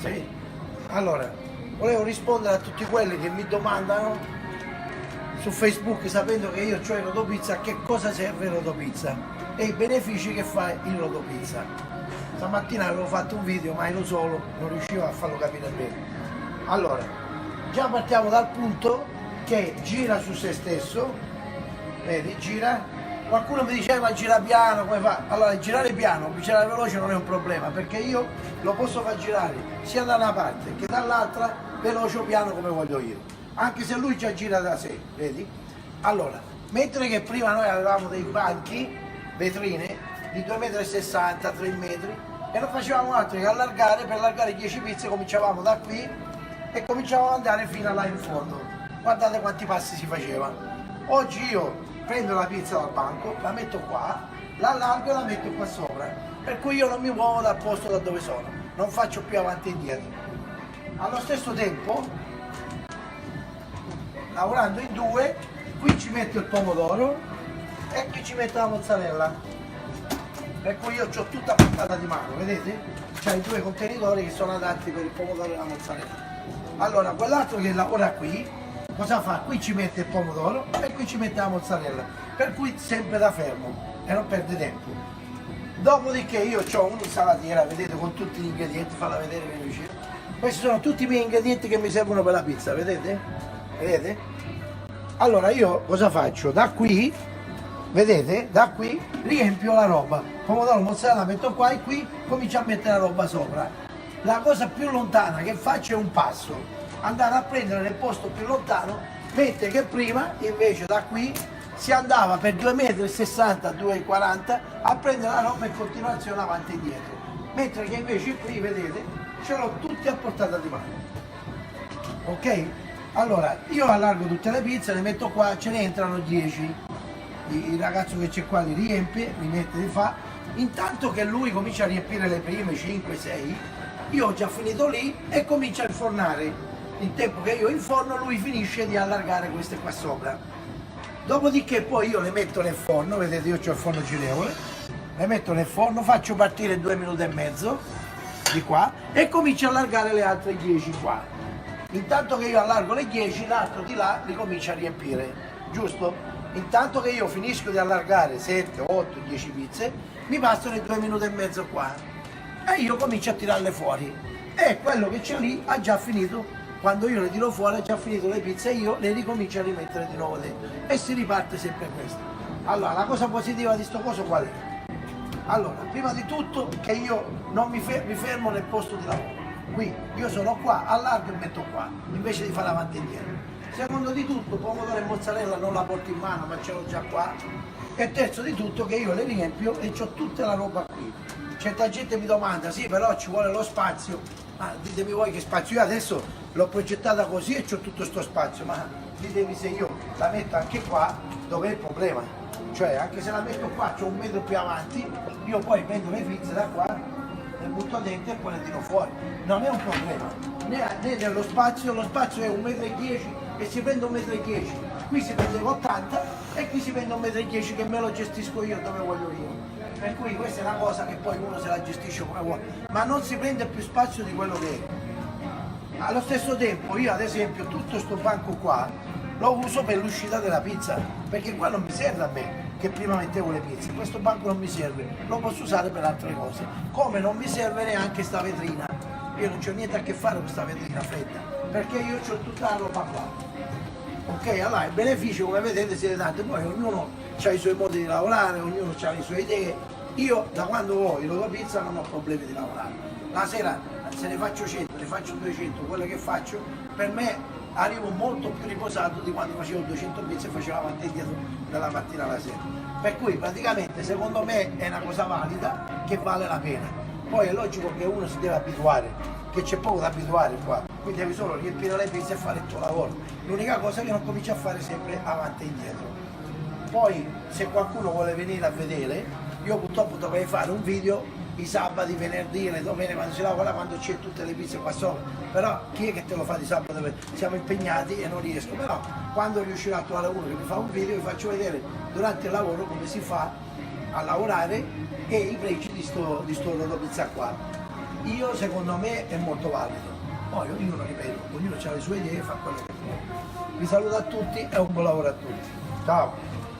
Sì. Allora, volevo rispondere a tutti quelli che mi domandano su Facebook, sapendo che io ho il Rodopizza, a che cosa serve il Rodopizza e i benefici che fa il Rodopizza. Stamattina avevo fatto un video, ma ero solo, non riuscivo a farlo capire bene. Allora, già partiamo dal punto che gira su se stesso, vedi, gira. Qualcuno mi diceva ma gira piano, come fa? Allora girare piano, girare veloce non è un problema, perché io lo posso far girare sia da una parte che dall'altra, veloce o piano come voglio io, anche se lui già gira da sé, vedi? Allora, mentre che prima noi avevamo dei banchi, vetrine di 2,60 m, 3 metri, e non facevamo altro che allargare, per allargare 10 pizze cominciavamo da qui e cominciavamo ad andare fino a là in fondo. Guardate quanti passi si faceva. Oggi io prendo la pizza dal banco, la metto qua, la allargo e la metto qua sopra, per cui io non mi muovo dal posto da dove sono, non faccio più avanti e indietro. Allo stesso tempo, lavorando in due, qui ci metto il pomodoro e qui ci metto la mozzarella, per cui io ho tutta a portata di mano, vedete? C'è i due contenitori che sono adatti per il pomodoro e la mozzarella. Allora, quell'altro che lavora qui, cosa fa? Qui ci mette il pomodoro e qui ci mette la mozzarella, per cui sempre da fermo e non perde tempo. Dopodiché io ho un'insalatiera, vedete, con tutti gli ingredienti, falla vedere che vicino. Questi sono tutti i miei ingredienti che mi servono per la pizza, vedete? Vedete? Allora io cosa faccio? Da qui, vedete? Da qui riempio la roba. Pomodoro, mozzarella metto qua e qui comincio a mettere la roba sopra. La cosa più lontana che faccio è un passo, andare a prendere nel posto più lontano, mentre che prima invece da qui si andava per 2,60 m, 2,40 m a prendere la roba in continuazione avanti e indietro, mentre che invece qui, vedete, ce l'ho tutti a portata di mano. Ok? Allora io allargo tutte le pizze, le metto qua, ce ne entrano 10, il ragazzo che c'è qua li riempie, li mette, li fa, intanto che lui comincia a riempire le prime 5, 6, io ho già finito lì e comincio a infornare. Il tempo che io inforno, lui finisce di allargare queste qua sopra. Dopodiché poi io le metto nel forno, vedete, io ho il forno girevole, le metto nel forno, faccio partire 2 minuti e mezzo di qua e comincio a allargare le altre 10 qua. Intanto che io allargo le 10, l'altro di là li comincia a riempire, giusto? Intanto che io finisco di allargare 7, 8, 10 pizze, mi passano i 2 minuti e mezzo qua e io comincio a tirarle fuori e quello che c'è lì ha già finito. Quando io le tiro fuori ha già finito le pizze e io le ricomincio a rimettere di nuovo dentro e si riparte sempre questo. Allora, la cosa positiva di sto coso qual è? Allora, prima di tutto che io non mi fermo nel posto di lavoro, qui io sono qua, allargo e metto qua, invece di fare avanti e indietro. Secondo di tutto, pomodoro e mozzarella non la porto in mano, ma ce l'ho già qua. E terzo di tutto che io le riempio e ho tutta la roba qui. Certa gente mi domanda, sì, però ci vuole lo spazio, ma ditemi voi che spazio. Io adesso l'ho progettata così e c'ho tutto sto spazio, ma ditemi se io la metto anche qua, dov'è il problema? Cioè, anche se la metto qua, c'ho un metro più avanti, io poi prendo le pizze da qua, le butto dentro e poi le tiro fuori. Non è un problema, né nello spazio, lo spazio è 1,10 m e si prende 1,10 m. Qui si prende 80 e qui si prende 1,10 m che me lo gestisco io dove voglio io. Per cui questa è una cosa che poi uno se la gestisce come vuole, ma non si prende più spazio di quello che è. Allo stesso tempo io ad esempio tutto questo banco qua lo uso per l'uscita della pizza, perché qua non mi serve a me che prima mettevo le pizze, questo banco non mi serve, lo posso usare per altre cose, come non mi serve neanche sta vetrina, io non c'ho niente a che fare con questa vetrina fredda, perché io ho tutta la roba qua. Ok, allora il beneficio come vedete siete tanti, poi ognuno ha i suoi modi di lavorare, ognuno ha le sue idee. Io da quando ho il Rodopizza non ho problemi di lavorare. La sera se ne faccio 100, ne faccio 200, quello che faccio, per me arrivo molto più riposato di quando facevo 200 pizze e facevo avanti e indietro dalla mattina alla sera. Per cui praticamente secondo me è una cosa valida che vale la pena. Poi è logico che uno si deve abituare, che c'è poco da abituare qua, quindi devi solo riempire le pizze e fare il tuo lavoro. L'unica cosa è che non cominci a fare sempre avanti e indietro. Poi se qualcuno vuole venire a vedere, io purtroppo dovrei fare un video i sabati, venerdì, le domeniche quando si lavora, quando c'è tutte le pizze qua sopra, però chi è che te lo fa di sabato? Siamo impegnati e non riesco, però quando riuscirò a trovare uno che mi fa un video vi faccio vedere durante il lavoro come si fa a lavorare e i pregi di sto Rodopizza qua. io secondo me è molto valido. Poi ognuno, ripeto, ognuno ha le sue idee e fa quello che vuole. Vi saluto a tutti e un buon lavoro a tutti. Ciao!